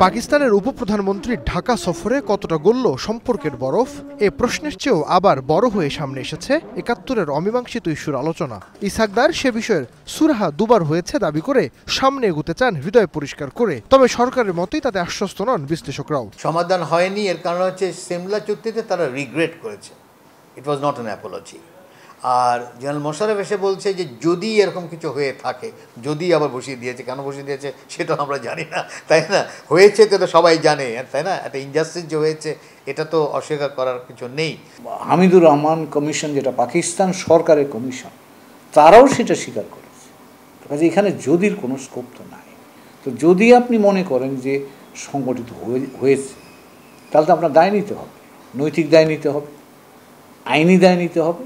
পাকিস্তানের উপপ্রধানমন্ত্রী ঢাকা সফরে কতটা গলল সম্পর্কের বরফ এ প্রশ্নের চেয়েও আবার বড় হয়ে সামনে এসেছে ৭১-এর অমীমাংসিত ইস্যুর আলোচনা। ইসহাকদার সে বিষয়ের সুরাহা দুবার হয়েছে দাবি করে সামনে এগুতে চান হৃদয় পরিষ্কার করে, তবে সরকারের মতোই তাতে আশ্বস্ত নন বিশ্লেষকরাও। সমাধান হয়নি, এর কারণ হচ্ছে সিমলা চুক্তিতে তারা রিগ্রেট করেছে, it was not an apology. আর জেনারেল মোশাররফ এসে বলছে যে যদি এরকম কিছু হয়ে থাকে, যদি আবার বসিয়ে দিয়েছে, কেন বসিয়ে দিয়েছে সেটা আমরা জানি না, তাই না? হয়েছে তো সবাই জানে, তাই না? একটা ইনজাস্টিস যে হয়েছে এটা তো অস্বীকার করার কিছু নেই। হামিদুর রহমান কমিশন, যেটা পাকিস্তান সরকারের কমিশন, তারাও সেটা স্বীকার করেছে। কাজে এখানে যদির কোনো স্কোপ তো নাই। তো যদি আপনি মনে করেন যে সংগঠিত হয়েছে, তাহলে তো আপনার দায় নিতে হবে, নৈতিক দায় নিতে হবে, আইনি দায় নিতে হবে,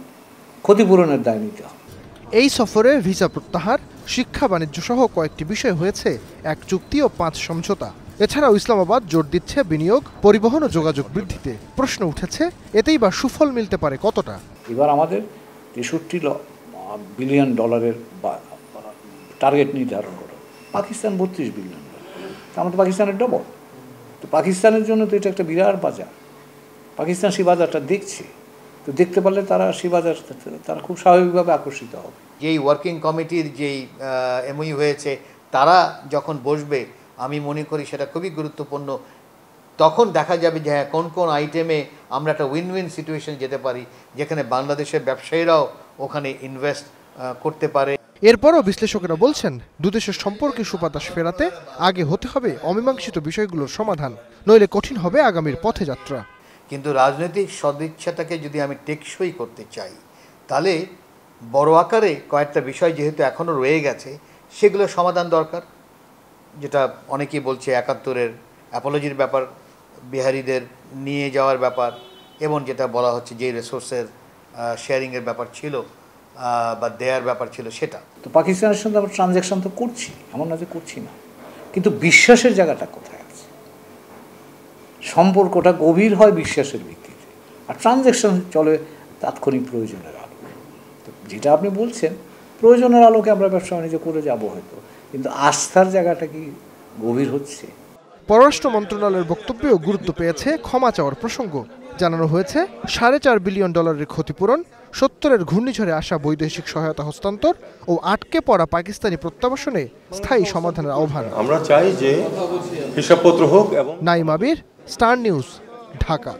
ক্ষতিপূরণের দায় নিতে হবে। এই সফরে ভিসা প্রত্যাহার, শিক্ষা, বাণিজ্য সহ কয়েকটি বিষয় হয়েছে ১ চুক্তি ও ৫ সমঝোতা। এছাড়াও ইসলামাবাদ জোর দিচ্ছে বিনিয়োগ, পরিবহন ও যোগাযোগ বৃদ্ধিতে। প্রশ্ন উঠেছে এতেই বা সুফল মিলতে পারে কতটা। এবার আমাদের ৬৩ বিলিয়ন ডলারের টার্গেট নির্ধারণ করা, পাকিস্তান ৩২ বিলিয়ন ডলার, আমরা তো পাকিস্তানের ডবল। তো পাকিস্তানের জন্য তো এটা একটা বিরাট বাজার, পাকিস্তান সেই বাজারটা দেখছে। তো দেখতে পারলে তারা সেই বাজার তারা খুব স্বাভাবিকভাবে আকর্ষিত হবে। যেই ওয়ার্কিং কমিটির যেই এমওইউ হয়েছে, তারা যখন বসবে আমি মনে করি সেটা খুবই গুরুত্বপূর্ণ। তখন দেখা যাবে যে হ্যাঁ, কোন কোন আইটেমে আমরা একটা উইন উইন সিচুয়েশন যেতে পারি, যেখানে বাংলাদেশের ব্যবসায়ীরাও ওখানে ইনভেস্ট করতে পারে। এরপরও বিশ্লেষকেরা বলছেন দুদেশের সম্পর্কে সুবাতাস ফেরাতে আগে হতে হবে অমীমাংসিত বিষয়গুলোর সমাধান, নইলে কঠিন হবে আগামীর পথে যাত্রা। কিন্তু রাজনৈতিক সদিচ্ছাটাকে যদি আমি টেকসই করতে চাই, তাহলে বড় আকারে কয়েকটা বিষয় যেহেতু এখনও রয়ে গেছে, সেগুলোর সমাধান দরকার। যেটা অনেকেই বলছে ৭১-এর অ্যাপোলজির ব্যাপার, বিহারিদের নিয়ে যাওয়ার ব্যাপার, এবং যেটা বলা হচ্ছে যে রিসোর্সের শেয়ারিংয়ের ব্যাপার ছিল বা দেয়ার ব্যাপার ছিল সেটা। তো পাকিস্তানের সঙ্গে আমরা ট্রানজ্যাকশন তো করছি, এমন না যে করছি না, কিন্তু বিশ্বাসের জায়গাটা কোথায় আছে? সম্পর্কটা গভীর হয় বিশ্বাসের ভিত্তিতে, আর ট্রানজ্যাকশন চলে তাৎক্ষণিক প্রয়োজনের আলোকে। তো যেটা আপনি বলছেন, প্রয়োজনের আলোকে আমরা ব্যবসা বাণিজ্য করে যাবো হয়তো, কিন্তু আস্থার জায়গাটা কি গভীর হচ্ছে? পররাষ্ট্র মন্ত্রণালয়ের বক্তব্যেও গুরুত্ব পেয়েছে ক্ষমা চাওয়ার প্রসঙ্গ। জানানো হয়েছে ৪.৫ বিলিয়ন ডলারের ক্ষতিপূরণ, ৭০-এর ঘূর্ণিঝড়ে আসা বৈদেশিক সহায়তা হস্তান্তর ও আটকে পড়া পাকিস্তানি প্রত্যাবাসনে স্থায়ী সমাধানের আহ্বান। আমরা চাই যে হিসাবপত্র হোক। এবং নাইম আবির, স্টার নিউজ, ঢাকা।